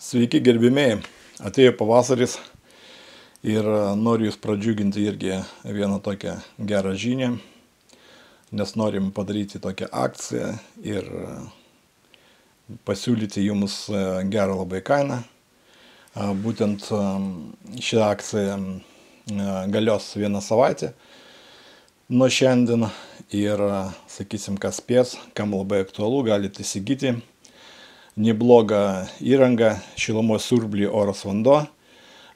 Sveiki gerbimieji, atėjo pavasaris ir noriu jūs pradžiuginti irgi vieną tokią gerą žinią, nes norim padaryti tokią akciją ir pasiūlyti jums gerą labai kainą. Būtent ši akcija galios vieną savaitę nuo šiandien ir, sakysim, kas spės, kam labai aktualu, galite įsigyti neblogą įrangą šilumos siurblį oras vanduo.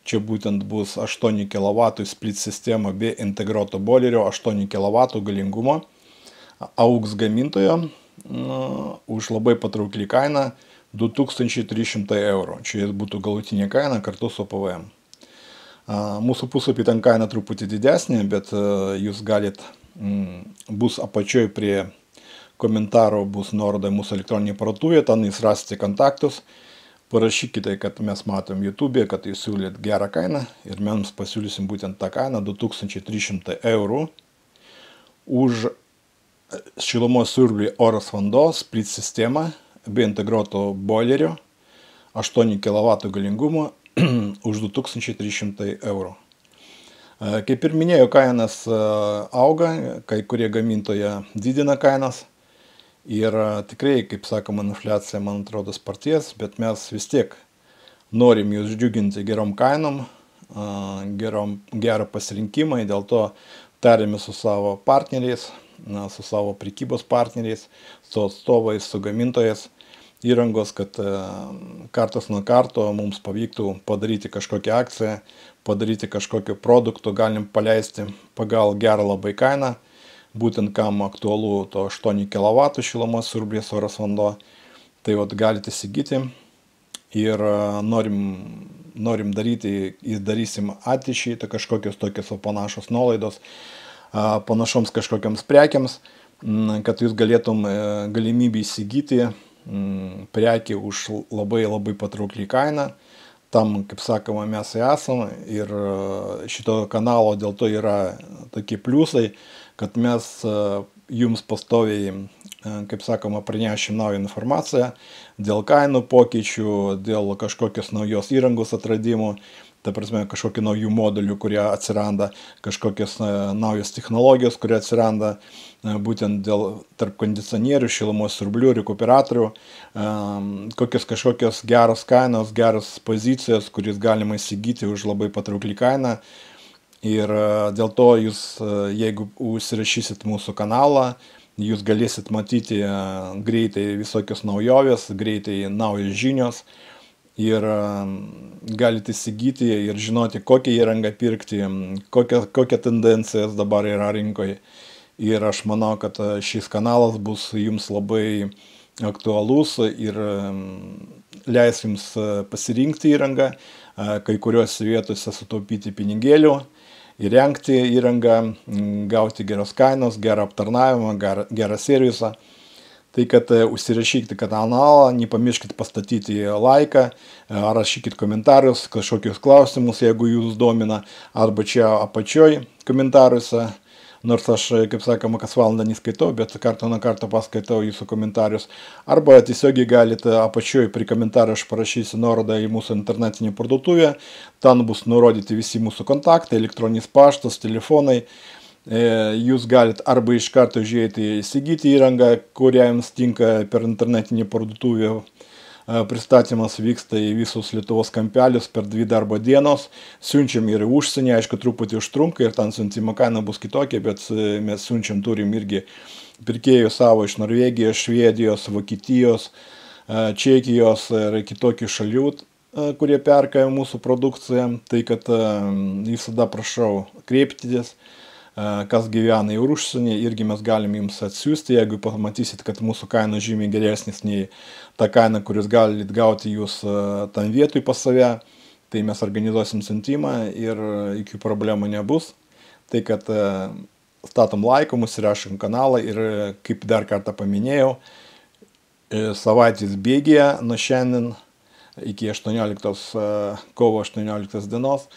Čia būtent bus 8 kW split sistema be integruoto boilerio, 8 kW galingumo, AUX gamintojo, už labai patrauklį kainą 2300 eurų. Čia būtų galutinė kaina kartu su PVM. Mūsų puslapį ten kaina truputį didesnė, bet jūs galit, bus apačioj prie komentaro bus nuoroda mūsų elektroninė parduotuvė, ten jūs rasite kontaktus, parašykite, kad mes matom YouTube, kad jūs siūlėt gerą kainą ir mes pasiūlysim būtent tą kainą 2300 eurų už šilumos siurblį oras vanduo, split sistema be integruoto boilerio, 8 kW galingumo už 2300 eurų. Kaip ir minėjau, kainas auga, kai kurie gamintojai didina kainas. Ir tikrai, kaip sakoma, infliacija, man atrodo, sparties, bet mes vis tiek norim jūs džiuginti gerom kainom, gerą pasirinkimą, dėl to tarėmės su savo partneriais, su savo prekybos partneriais, su atstovais, su gamintojais įrangos, kad kartas nuo karto mums pavyktų padaryti kažkokią akciją, padaryti kažkokiu produktu, galim paleisti pagal gerą labai kainą. Būtent kam aktualu to 8 kW šilumos siurblys oras vanduo, tai galite įsigyti ir norim daryti, darysim ateičiai, tai kažkokios tokios panašos nuolaidos, panašoms kažkokiams prekiams, kad jūs galėtum galimybę įsigyti prekį už labai patrauklį kainą. Tam, kaip sakoma, mes esam ir šito kanalo dėl to yra tokie pliusai, kad mes jums pastoviai, kaip sakoma, pranešim naują informaciją dėl kainų pokyčių, dėl kažkokios naujos įrangos atradimų, ta prasme, kažkokių naujų modulių, kurie atsiranda, kažkokios naujos technologijos, kurie atsiranda būtent dėl tarp kondicionierių, šilumos siurblių, rekuperatorių, kažkokios geros kainos, geros pozicijos, kuris galima įsigyti už labai patrauklį kainą. Ir dėl to jūs, jeigu užsirašysit mūsų kanalą, jūs galėsit matyti greitai visokios naujovės, greitai naujos žinios ir galite įsigyti ir žinoti, kokią įrangą pirkti, kokia tendencija dabar yra rinkoje. Ir aš manau, kad šis kanalas bus jums labai aktualus ir leis jums pasirinkti įrangą, kai kuriuose vietose sutaupyti pinigėlių, įrengti įrangą, gauti geros kainos, gerą aptarnavimą, gerą servisą. Tai kad užsirašykite kanalą, nepamirškite pastatyti laiką, rašykite komentarus, kažkokius klausimus, jeigu jūs domina, arba čia apačioj komentaruose. Nors aš, kaip sakoma, kas valandą neskaitau, bet kartą nuo karto paskaitau jūsų komentarius. Arba tiesiogiai galite apačioj prie komentarų aš parašysiu nuorodą į mūsų internetinę parduotuvę. Ten bus nurodyti visi mūsų kontaktai, elektroninis paštas, telefonai. Jūs galite arba iš karto žiūrėti įsigyti įrangą, kurią jums tinka per internetinę parduotuvę. Pristatymas vyksta į visus Lietuvos kampelius per 2 darbo dienos. Siunčiam ir užsienį, aišku, truputį užtrunka ir ten siuntimo kaina bus kitokia, bet mes siunčiam, turim irgi pirkėjų savo iš Norvegijos, Švedijos, Vokietijos, Čekijos ir kitokių šalių, kurie perka mūsų produkciją. Tai kad visada prašau kreiptis, kas gyvena į užsienį, irgi mes galim jums atsiųsti, jeigu pamatysit, kad mūsų kaina žymiai geresnis nei ta kaina, kuris galit gauti jūs tam vietoj pas save, tai mes organizuosim siuntimą ir jokių problemų nebus. Tai kad statom laiką, mus įrašom kanalą ir, kaip dar kartą paminėjau, savaitės bėgyje nuo šiandien iki kovo 18 dienos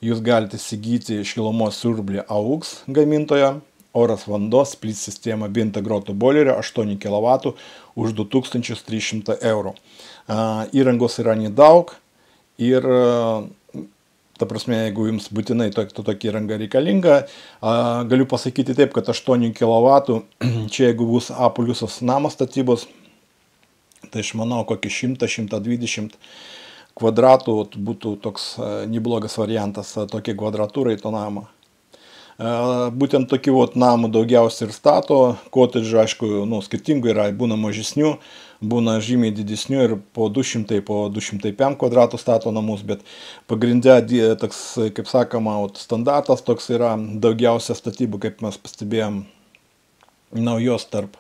jūs galite įsigyti šilumos siurblį AUX gamintojo oras vanduo, split sistema be integruoto boilerio 8 kW už 2300 eurų. Įrangos yra nedaug ir, ta prasme, jeigu jums būtinai tokia įranga reikalinga, galiu pasakyti taip, kad 8 kW, čia jeigu bus A+ namo statybos, tai aš manau, kokį 100-120 kvadratų būtų toks neblogas variantas tokiai kvadratūrai to namo. Būtent tokių namų daugiausiai ir stato, kotedžų, aišku, skirtingų yra, būna mažesnių, būna žymiai didesnių ir po 200, po 205 kvadratų stato namus, bet pagrindė, toks, kaip sakoma, standartas toks yra daugiausia statybų, kaip mes pastebėjom, naujos tarp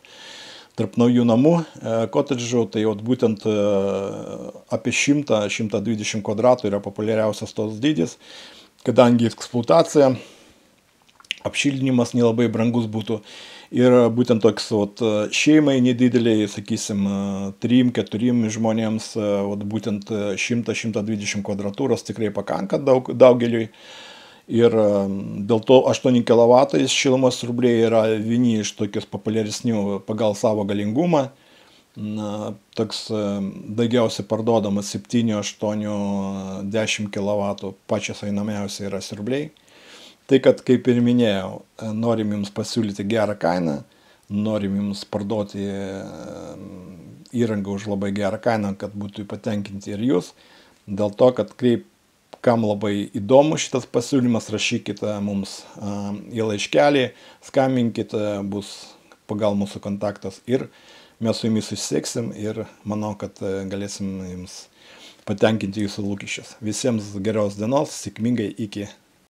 naujų namų, kotedžų, tai būtent apie 100-120 kvadratų yra populiariausias tos dydis, kadangi eksploatacija, apšildinimas nelabai brangus būtų ir būtent toks šeimai nedideliai, sakysim, 3-4 žmonėms, būtent 100-120 kvadratūros tikrai pakanka daugeliui. Ir dėl to 8 kW šilumos siurbliai yra vieni iš tokios populiaresnių pagal savo galingumą. Toks daugiausiai parduodamas 7, 8, 10 kW pačios einamiausiai yra siurbliai. Tai, kad, kaip ir minėjau, norim jums pasiūlyti gerą kainą, norim jums parduoti įrangą už labai gerą kainą, kad būtų patenkinti ir jūs. Dėl to, kad kam labai įdomu šitas pasiūlymas, rašykite mums į laiškelį, skambinkite, bus pagal mūsų kontaktas ir mes su jumis susisieksim ir manau, kad galėsim jums patenkinti jūsų lūkesčius. Visiems geros dienos, sėkmingai, iki.